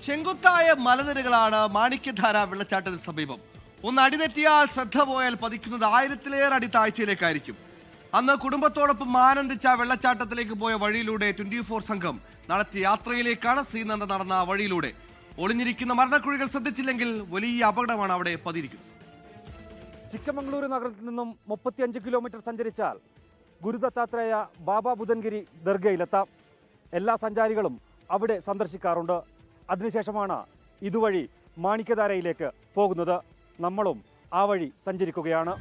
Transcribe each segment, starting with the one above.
ചെങ്കുത്തായ മലനിരകളാണ് മാണിക്യധാര വെള്ളച്ചാട്ടത്തിന് സമീപം. ഒന്ന് അടിതെറ്റിയാൽ ശ്രദ്ധ പോയാൽ പതിക്കുന്നത് 1000-ലേറെ അടി താഴ്ചയിലേക്കായിരിക്കും. അന്ന് കുടുംബത്തോടൊപ്പം ആനന്ദിച്ച വെള്ളച്ചാട്ടത്തിലേക്ക് പോയ വഴിയിലൂടെ 24 സംഘം നടത്തിയ യാത്രയിലേക്കാണ് ശ്രീനന്ദ നടന്ന വഴിയിലൂടെ. ഒളിഞ്ഞിരിക്കുന്ന മരണക്കുഴികൾ ശ്രദ്ധിച്ചില്ലെങ്കിൽ വലിയ അപകടമാണ് അവിടെ പതിയിരിക്കുന്നത്. ചിക്കമംഗളൂരു നഗരത്തിൽ നിന്നും 35 കിലോമീറ്റർ സഞ്ചരിച്ചാൽ ഗുരുദത്താത്രേയ ബാബ ബുധൻഗിരി ദർഗയിലെത്താം. എല്ലാ സഞ്ചാരികളും അവിടെ സന്ദർശിക്കാറുണ്ട്. അതിനുശേഷമാണ് ഇതുവഴി മാണിക്യധാരയിലേക്ക് പോകുന്നത്. നമ്മളും ആ വഴി സഞ്ചരിക്കുകയാണ്.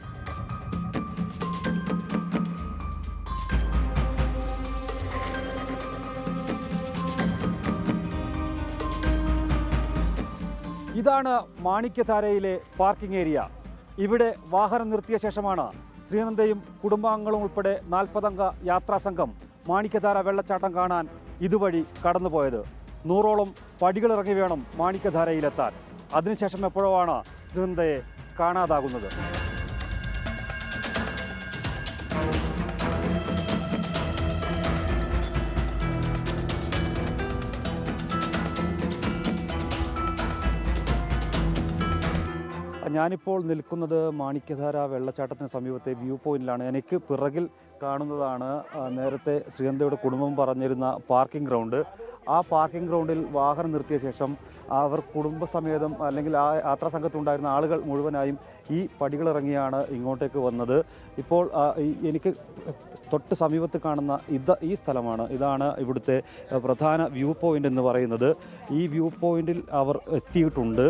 ഇതാണ് മാണിക്യധാരയിലെ പാർക്കിംഗ് ഏരിയ. ഇവിടെ വാഹനം നിർത്തിയ ശേഷമാണ് ശ്രീനന്ദയും കുടുംബാംഗങ്ങളും ഉൾപ്പെടെ 40 അംഗ യാത്രാ സംഘം മാണിക്യധാര വെള്ളച്ചാട്ടം കാണാൻ ഇതുവഴി കടന്നുപോയത്. 100ഓളം പടികളിറങ്ങി വേണം മാണിക്യധാരയിലെത്താൻ. അതിനുശേഷം എപ്പോഴാണ് ശ്രീനന്ദയെ കാണാതാകുന്നത്. ഞാനിപ്പോൾ നിൽക്കുന്നത് മാണിക്യധാര വെള്ളച്ചാട്ടത്തിന് സമീപത്തെ വ്യൂ പോയിന്റിലാണ്. എനിക്ക് പിറകിൽ കാണുന്നതാണ് നേരത്തെ ശ്രീനന്ദയുടെ കുടുംബം പറഞ്ഞിരുന്ന പാർക്കിംഗ് ഗ്രൗണ്ട്. ആ പാർക്കിംഗ് ഗ്രൗണ്ടിൽ വാഹനം നിർത്തിയ ശേഷം അവർ കുടുംബസമേതം അല്ലെങ്കിൽ ആ യാത്രാ സംഘത്തുണ്ടായിരുന്ന ആളുകൾ മുഴുവനായും ഈ പടികളിറങ്ങിയാണ് ഇങ്ങോട്ടേക്ക് വന്നത്. ഇപ്പോൾ എനിക്ക് തൊട്ട് സമീപത്ത് കാണുന്ന ഈ സ്ഥലമാണ്. ഇതാണ് ഇവിടുത്തെ പ്രധാന വ്യൂ പോയിന്റ് എന്ന് പറയുന്നത്. ഈ വ്യൂ പോയിന്റിൽ അവർ എത്തിയിട്ടുണ്ട്.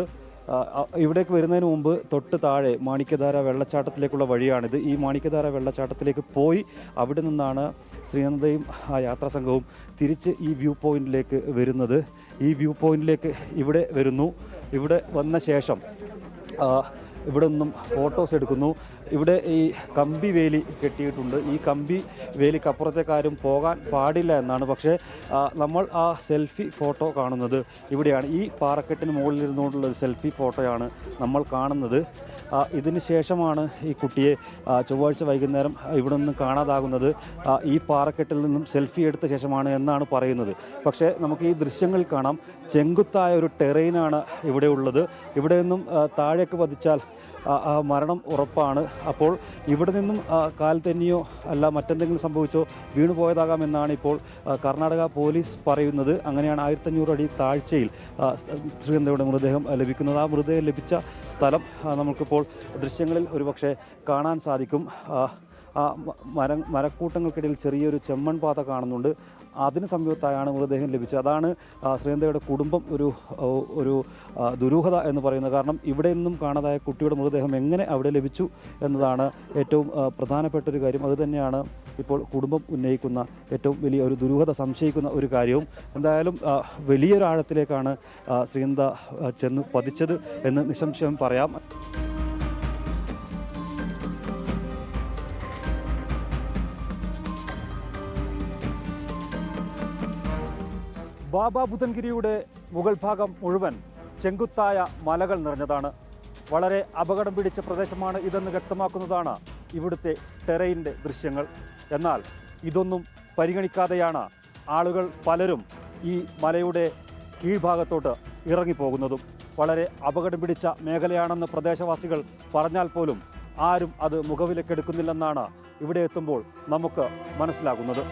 ഇവിടേക്ക് വരുന്നതിന് മുമ്പ് തൊട്ട് താഴെ മാണിക്യധാര വെള്ളച്ചാട്ടത്തിലേക്കുള്ള വഴിയാണിത്. ഈ മാണിക്യധാര വെള്ളച്ചാട്ടത്തിലേക്ക് പോയി അവിടെ നിന്നാണ് ശ്രീനന്ദയും ആ യാത്രാ സംഘവും തിരിച്ച് ഈ വ്യൂ പോയിന്റിലേക്ക് വരുന്നത്. ഈ വ്യൂ പോയിന്റിലേക്ക് ഇവിടെ വരുന്നു. ഇവിടെ വന്ന ശേഷം ഇവിടെ നിന്നും ഫോട്ടോസ് എടുക്കുന്നു. ഇവിടെ ഈ കമ്പി വേലി കെട്ടിയിട്ടുണ്ട്. ഈ കമ്പി വേലിക്കപ്പുറത്തേക്കാരും പോകാൻ പാടില്ല എന്നാണ്. പക്ഷേ നമ്മൾ ആ സെൽഫി ഫോട്ടോ കാണുന്നത് ഇവിടെയാണ്. ഈ പാറക്കെട്ടിന് മുകളിൽ ഇരുന്നുകൊണ്ടുള്ള ഒരു സെൽഫി ഫോട്ടോയാണ് നമ്മൾ കാണുന്നത്. ഇതിന് ശേഷമാണ് ഈ കുട്ടിയെ ചൊവ്വാഴ്ച വൈകുന്നേരം ഇവിടെ നിന്നും കാണാതാകുന്നത്. ഈ പാറക്കെട്ടിൽ നിന്നും സെൽഫി എടുത്ത ശേഷമാണ് എന്നാണ് പറയുന്നത്. പക്ഷേ നമുക്ക് ഈ ദൃശ്യങ്ങളിൽ കാണാം, ചെങ്കുത്തായ ഒരു ടെറൈനാണ് ഇവിടെ ഉള്ളത്. ഇവിടെ നിന്നും താഴേക്ക് പതിച്ചാൽ മരണം ഉറപ്പാണ്. അപ്പോൾ ഇവിടെ നിന്നും കാൽ തെന്നിയോ അല്ല മറ്റെന്തെങ്കിലും സംഭവിച്ചോ വീണുപോയതാകാമെന്നാണ് ഇപ്പോൾ കർണാടക പോലീസ് പറയുന്നത്. അങ്ങനെയാണ് 1500 അടി താഴ്ചയിൽ ശ്രീനന്ദയുടെ മൃതദേഹം ലഭിക്കുന്നത്. ആ മൃതദേഹം ലഭിച്ച സ്ഥലം നമുക്കിപ്പോൾ ദൃശ്യങ്ങളിൽ ഒരുപക്ഷെ കാണാൻ സാധിക്കും. മരക്കൂട്ടങ്ങൾക്കിടയിൽ ചെറിയൊരു ചെമ്മൺ പാത കാണുന്നുണ്ട്. അതിന് സമീപത്തായാണ് മൃതദേഹം ലഭിച്ചത്. അതാണ് ശ്രീനന്ദയുടെ കുടുംബം ഒരു ദുരൂഹത എന്ന് പറയുന്നത്. കാരണം ഇവിടെ നിന്നും കാണാതായ കുട്ടിയുടെ മൃതദേഹം എങ്ങനെ അവിടെ ലഭിച്ചു എന്നതാണ് ഏറ്റവും പ്രധാനപ്പെട്ടൊരു കാര്യം. അതുതന്നെയാണ് ഇപ്പോൾ കുടുംബം ഉന്നയിക്കുന്ന ഏറ്റവും വലിയ ഒരു ദുരൂഹത, സംശയിക്കുന്ന ഒരു കാര്യവും. എന്തായാലും വലിയൊരാഴത്തിലേക്കാണ് ശ്രീനന്ദ ചെന്ന് പതിച്ചത് എന്ന് നിസ്സംശയം പറയാം. ബാബ ബുധൻഗിരിയുടെ മുകൾ ഭാഗം മുഴുവൻ ചെങ്കുത്തായ മലകൾ നിറഞ്ഞതാണ്. വളരെ അപകടം പിടിച്ച പ്രദേശമാണ് ഇതെന്ന് വ്യക്തമാക്കുന്നതാണ് ഇവിടുത്തെ ടെറൈൻ്റെ ദൃശ്യങ്ങൾ. എന്നാൽ ഇതൊന്നും പരിഗണിക്കാതെയാണ് ആളുകൾ പലരും ഈ മലയുടെ കീഴ്ഭാഗത്തോട്ട് ഇറങ്ങിപ്പോകുന്നതും. വളരെ അപകടം പിടിച്ച മേഖലയാണെന്ന് പ്രദേശവാസികൾ പറഞ്ഞാൽ പോലും ആരും അത് മുഖവിലക്കെടുക്കുന്നില്ലെന്നാണ് ഇവിടെ എത്തുമ്പോൾ നമുക്ക് മനസ്സിലാകുന്നത്.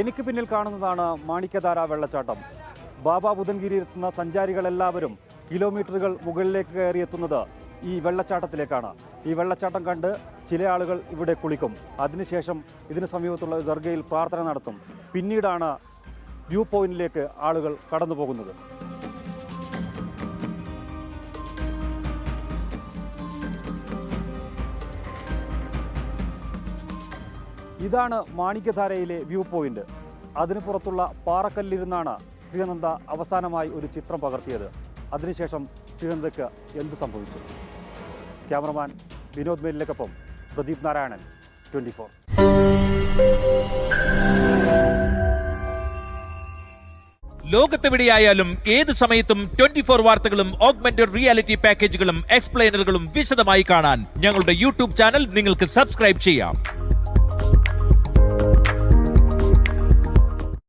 എനിക്ക് പിന്നിൽ കാണുന്നതാണ് മാണിക്യധാര വെള്ളച്ചാട്ടം. ബാബ ബുധൻഗിരി എത്തുന്ന സഞ്ചാരികളെല്ലാവരും കിലോമീറ്ററുകൾ മുകളിലേക്ക് കയറിയെത്തുന്നത് ഈ വെള്ളച്ചാട്ടത്തിലേക്കാണ്. ഈ വെള്ളച്ചാട്ടം കണ്ട് ചില ആളുകൾ ഇവിടെ കുളിക്കും. അതിനുശേഷം ഇതിന് സമീപത്തുള്ള ദർഗയിൽ പ്രാർത്ഥന നടത്തും. പിന്നീടാണ് വ്യൂ പോയിന്റിലേക്ക് ആളുകൾ കടന്നു പോകുന്നത്. ഇതാണ് മാണിക്യധാരയിലെ വ്യൂ പോയിന്റ്. അതിന് പുറത്തുള്ള പാറക്കല്ലിരുന്നാണ് ശ്രീനന്ദ അവസാനമായി ഒരു ചിത്രം പകർത്തിയത്. അതിനുശേഷം ശ്രീനന്ദയ്ക്ക് എന്ത് സംഭവിച്ചു? ക്യാമറമാൻ വിനോദ് മേലിലേക്കൊപ്പം പ്രദീപ് നാരായണൻ, 24. ലോകത്തെവിടെയായാലും ഏത് സമയത്തും 24 വാർത്തകളും ഓഗ്മെന്റഡ് റിയാലിറ്റി പാക്കേജുകളും എക്സ്പ്ലെയിനറുകളും വിശദമായി കാണാൻ ഞങ്ങളുടെ യൂട്യൂബ് ചാനൽ നിങ്ങൾക്ക് സബ്സ്ക്രൈബ് ചെയ്യാം.